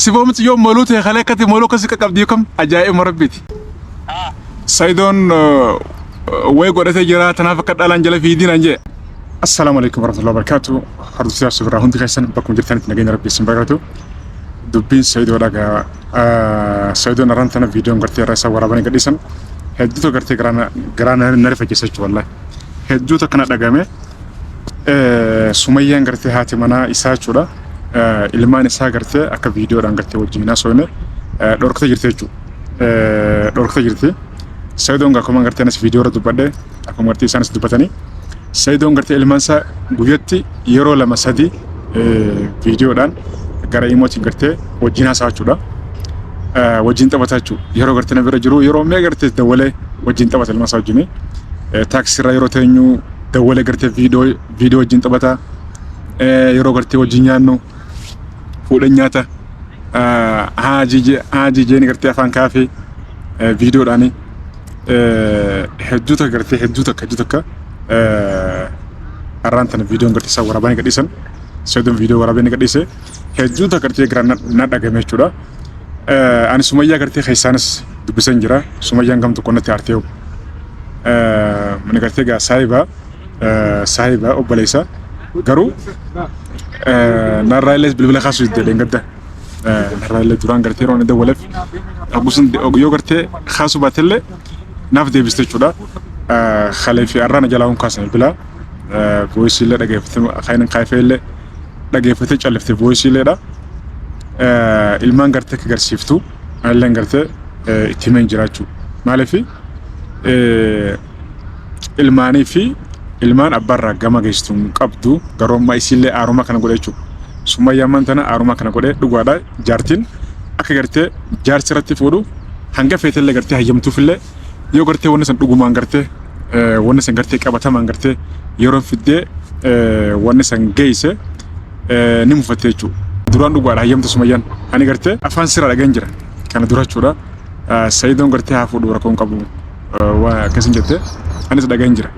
سيبومت يوم مولوت خلاكتي مولوك سكك أبديكم أجائب مربيتي سيدون ويقول تجرا تنافق الأنجلة في دين أنجي. السلام عليكم ورحمة الله وبركاته. حرد سياسة سبرا هندي خيسان بكم جرتان تنجين ربي سنبراتو دبين سيدو لغا سيدو نرانتنا فيديو غرتي رئيسا وراباني قديسان هدوتو غرتي غرانا نرفة جيسج والله هدوتو كنا لغامي سميان غرتي هاتي منا إساء چودا ilmaan isaa gartee akka viidiyoodhaan gartee wajjin haasofne dhorkata jirti Saidoon akkuma gartee as viidiyoo irra dubbadhe akkuma gartee isaanis dubbatanii Saidoon gartee ilmaan isaa guyyatti yeroo 2-3 viidiyoodhaan gara imootiin gartee wajjin haasawachuudha wajjin taphatachuu yeroo gartee na bira jiru yeroo mee gartee dawalee wajjin taphata ilmaan isaa wajjin taaksii irra yeroo teenyu dawalee gartee viidiyoo wajjin taphata yeroo gartee wajjin nyaannu fuudhanyaata haajijeen gartee afaan kaafee viidiyoodhaani hedduuta gartee hedduuta arraantana viidiyoon gartee isaa waraabanii gadhiisan Saidoon viidiyoo waraabanii gadhiise hedduuta gartee gara na dhagame jechuudha ani Sumayyaa gartee keessaanis dubbisan jira Sumayyaan gamtu qonnatti aartee mani gartee gaa saahiba obboleessa garuu narraalee bilbila kaasuu iddoo gadda narraalee duraan gartee roon iddoo waleef agusin yoo gartee kaasuu baatellee naaf deebiste jechuudha khalee fi arraana jalaa kaasan bilbila voiceillee dhageeffatee khaynan kaafeellee dhageeffatee callifte voiceilleedha ilmaan gartee ka garsiiftu alleen gartee itti himeen jiraachuu maaliif ilmaanii fi ilmaan abbaarraa gama geessitu qabdu garoommaa isiillee aaruma kana godhe jechuudha. Sumayyaan mantana aaruma kana godhe dhugaadha jaartiin akka gartee jaarsi irratti fuudhu hanga feetellee gartee hayyamtuufillee yoo gartee wanni san dhugumaan gartee wanni san gartee qabatamaan gartee yeroo fiddee wanni san geesse ni mufatte jechuudha. Duraan dhugaadha hayyamtu Sumayyaan ani gartee afaan sirraa dhagaan jira kana dura jechuudha. Saidoon gartee haa fuudhu rakkoon qabu waa akkasin jettee anis dhagaan jira.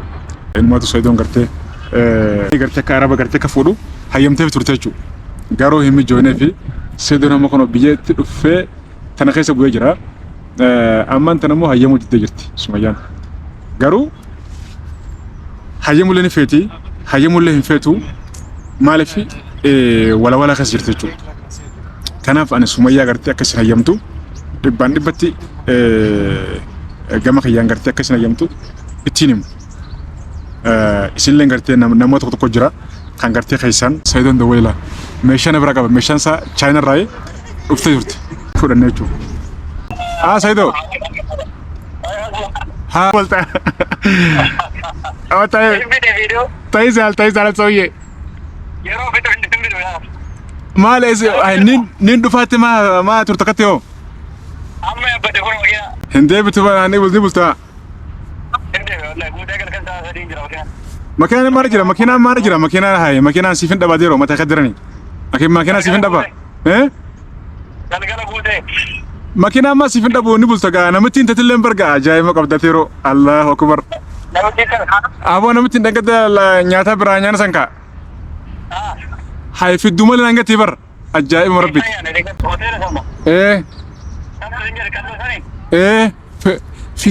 Ilmaatu Saidoon gartee akka araba gartee ka fuudhu hayyamtee turte jechuudha. Garuu himi joonee fi Saidoon amma kana biyyeetti dhufee tana keessa bu'ee jira. Ammaan tana immoo hayyamuu diddee jirti Sumayyaan. Garuu hayyamullee ni feeti hayyamullee hin feetu maaliif walawala keessa jirti jechuudha. Kanaaf ani Sumayyaa gartee akkasin hayyamtu dhibbaan dhibbatti gama kiyyaan gartee akkasin hayyamtu ittiin himu. Isinleen gartee namoota tokko jira kan gartee keessan Saidoon dawweela meeshaan bira qaba meeshaan isaa China irraa dhuftee jirti fudhannee jechuudha. Saidoo haa walta ta'i zaal sooyyee maal nin dhufaatti maa turte katte hoo hin deebitu ni bultaa Makinan mana jira makinan hai makinan sifin daba dero mata kadirani makinan sifin daba galgala bude makinan ma sifin dabo ni bulta ga namatin tatillen barga ajaayima qabda tero Allahu akbar namatin dangada nyaata bira nyaana sanka hai fi dumal nangati bar ajaayima rabbi fi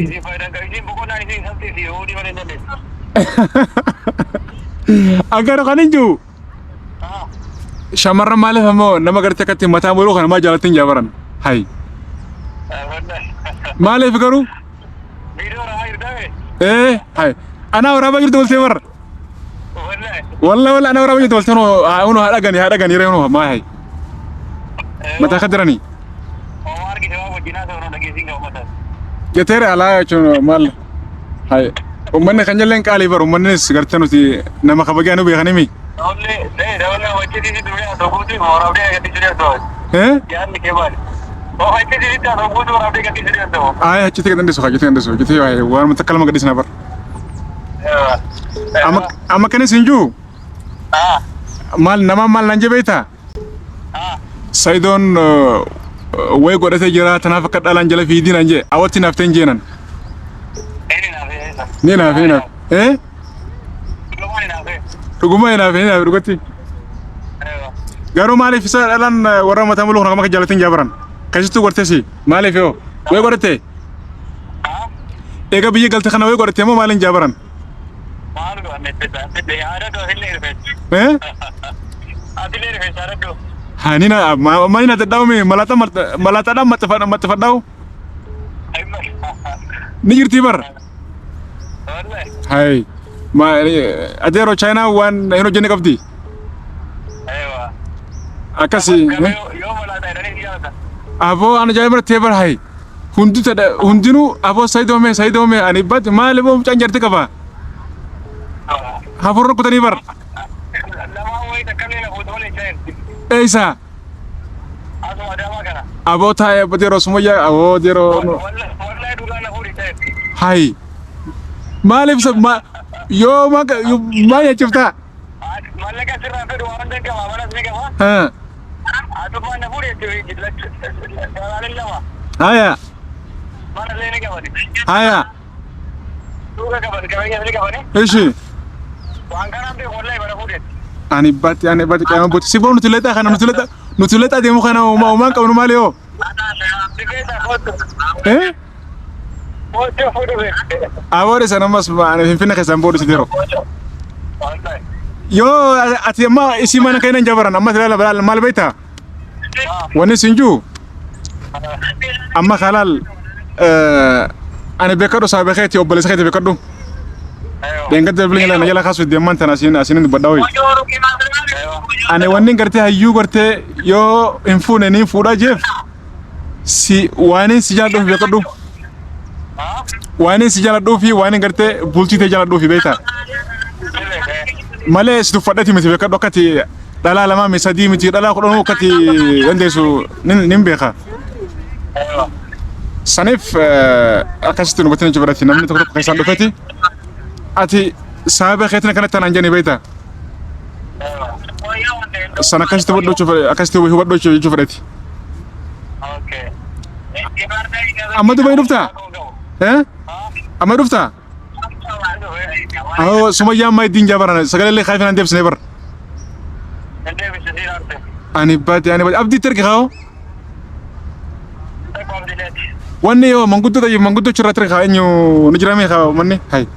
agar kanin ju shamarran maaliif ammoo nama gartee akkatti mataa muluu kana maa jaalattiin jaabaran hay maaliif garuu hay ana waraabaa jirtu waltee bar walla ana waraabaa jirtu waltee unu haadhagani reenu maa hay mataa kadiranii Getere ala jechuun maal hay ummanni kan jalleen qaalii bar ummanni gartee nuti nama kabajaa nu beekan himi. Achitti gadhiisu waan mata kalma gadhiisna bar. Amma kanis hinjuu maal nama maal nan jabeeta Saidoon way godhate jira tanaaf akka dhalaan jala fiidiin anje awwatti naafteen jeenan ni naaf dhuguma naaf dhugatti Garuu maaliif isa dhalaan warra mataa muluu kana akka jaalatin jaabaran keessattuu gortesi maaliif yoo way godhate eega biyya galte kana way godhate moo maalin jaabaran hanina maalina taddaawme malata maxxafadhaawu ni jirti bar hay ma adeero China waan hin hojjenne qabdi akasi abo ana jaabar tebar hay hundinu abo saidome ani bad maalimo canjarte qaba haforro kutani bar eisa abo tae badero sumoya abo dero hay maalif sa ma yo ma ya chifta malaka sirra fedu wanda ka mana sine ka ha atu mana pure haya mana lene ka bani haya tu ka bani ka bani eshi wangana be wallahi bara pure ani bati kaya boti sibon nutuleta demo kana o man ka no maleo awore sana mas ana finna ka sambo sidero yo ati ma isi mana kayna jabaran amma la mal baita wani sinju amma khalal ana bekado sabe khati o balis khati bekado den gadda blinga la yala khasu de man tana asinin badawi ane wani garte hayu garte yo infune ni fuda jef si wani si jado bekado wani si jala dofi wani garte bulti te jala dofi baita male stu fadati miti be kaddo kati dala lama mi sadi miti dala ko don kati wande su nimbe kha sanif akastu no batene jibrati namni to ko kaysan do fati ati sabe khetna kana tan anjani baita sana kastu boddo chu akastu boddo chu jufrati okay amadu bay dufta amadu dufta aho sumayya may din jabarana sagale le khayfan andeb sneber ani bati abdi terki khaw wanne yo mangudo chura terki khaw enyo nijrami khaw manne hay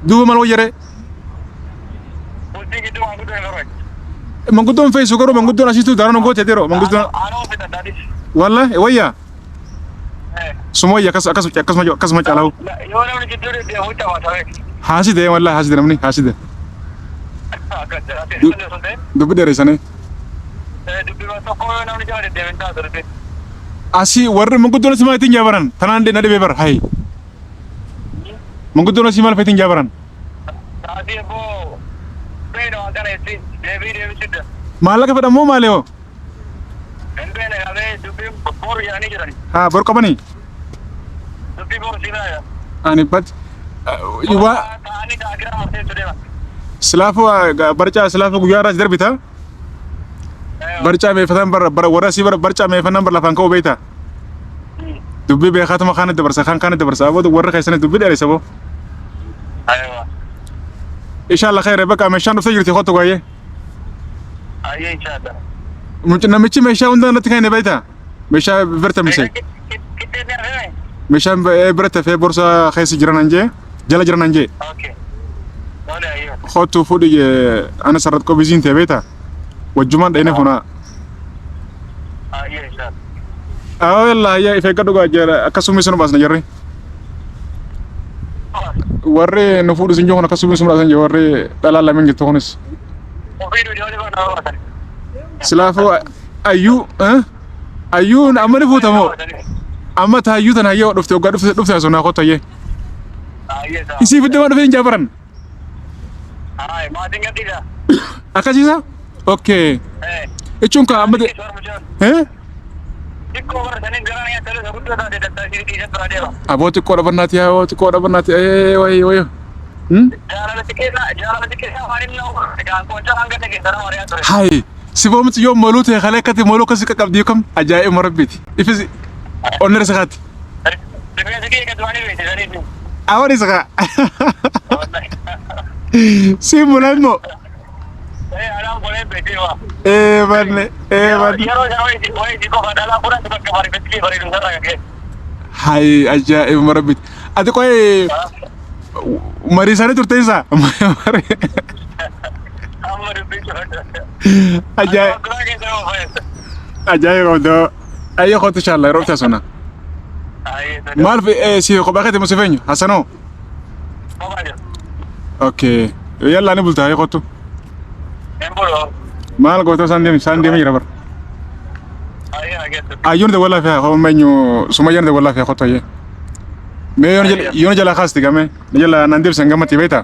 du mal wajere mangudo fe sugaro mangudo asistu darano gote dero mangudo walla waya sumoya kas ma chalaw haside walla haside namni haside dubu dere sane asi warre mangudo na simay tin jabaran tanande na de ber hay mangudo na simal fetin jabaran malaka fada mo maleo ha bor kabani ani pat iwa slafu barcha slafu guyara darbita barcha me fatan bar warasi barcha me fanan bar lafan ko beita dubbi be khatama khana de barsa khan de barsa abo warra kaysana dubbi dare sabo aywa inshallah khair baka me shanu fajrti khoto gaye ayi inshallah mutna michi me shawunda natkayne beita me sha verta misay me sha برتا في بورصة خيس جرانانجي جلا جرانانجي اوكي ولا ايوه خطو فودي انا سرت كو بيزين تبيتا والجمان دينا هنا ايه ان شاء الله والله يا في قدو جرا كسومي سنو باس نجري وري نفود سنجو هنا كسومي سنو باس وري دلا لا من جتونس سلافو ايو ايو امري فوتامو amma ta yutan hayo dufte sona ko toye isi fidde ma dufin jabaran ay ma dinga dida akasisa okay echunka amma de ikko war sanin garana ya tele sabutto da de ta siri ti jatra deba aboti ko da barnati way jara tikena warin no ga ko janga de dara wariya to hay sibomti yom malute khalakati moluka sika qabdikum ajai marabbiti ifizi onere sagat awari saga si mulamo Banne. Hai ajaa'ib marabbit. Ati qo'ee marii isaanii turte isaa? Ajaa'ib. Ajaa'ib qabdoo. Ayyoo kootu inshallah yeroo bitaa sona. Maal si kophaa keetii musi feenyu Hasanoo? Okay. Yalla ni bultaa ayyoo kootu. Maal gootoo isaan deemee jira bara. Ayyuun de wallaahi haa hoo meenyu sumayyaan de wallaahi haa kootu ayyee. Mee yoon jala kaasti game jala nan deebisen gamatti beektaa?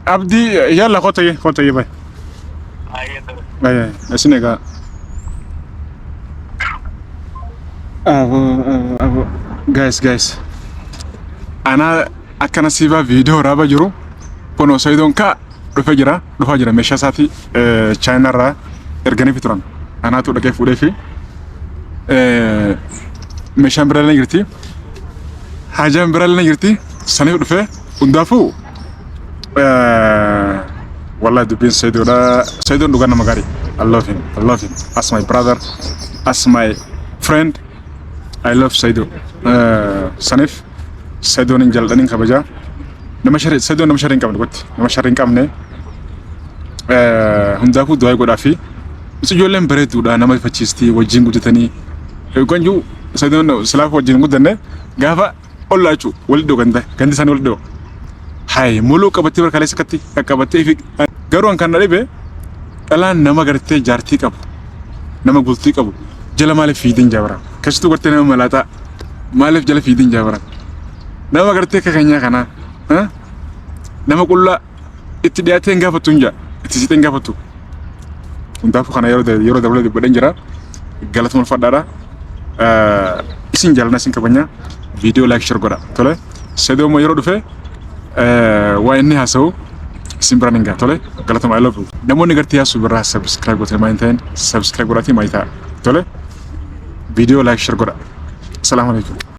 Abdi yalla kootu ayyee baay. Baay asin egaa. Guys. Ana akkana siibaa viidiyoo raaba jiru. Kun Saidoon ka dhufaa jira meeshaa isaatii Chaayinaa irraa erganii fi turan. Anaatu dhaqee fuudhee fi meeshaan biraallee jirti. Hajaan biraallee jirti. Saniif dhufee hundaafuu wallahi dubbiin Saidoodha. Saidoon dhugaa nama gaarii. I love him. As my brother, as my friend. I love Saido. Saniif Saidoon hin jalladhaniin kabajaa. Saidoon nama sharrii hin qabne gotti. Nama sharrii hin qabne. Hundaafuu du'aa godhaa fi ijoolleen bareedduudha nama ifachiisti wajjin guddatanii. Ganjuu Saidoon silaaf wajjin guddanne gaafa ollaa jechuudha wal dhiyoo gandi isaanii wal dhiyoo. Hayi muluu qabattee barkaalee sakkatti qaqqabattee fi garuu kan dhadhibe dhalaan nama gartee jaartii qabu nama bultii qabu jala maaliif fiidin jaabara. Keessattuu gartee nama malaataa maaliif jala fiidin jaabara. Nama gartee kakanyaa kanaa nama qullaa itti dhiyaatee hin gaafattu hin jaa itti siixee hin gaafattu. Hundaafuu kana yeroo dabalee dubbadhan jira galatuma ulfaadhaadha. Isin jaalladha isin kabajaa viidiyoo laayik share godha tole. Saidoo immoo yeroo dhufe waa inni haasa'u isin biraan hin gaa tole galatuma I love you. Namoonni gartee yaasu birraa subscribe gootee maa hin ta'in subscribe godhaatii maa hin ta'a tole. Video like share godha. Assalamu alaikum.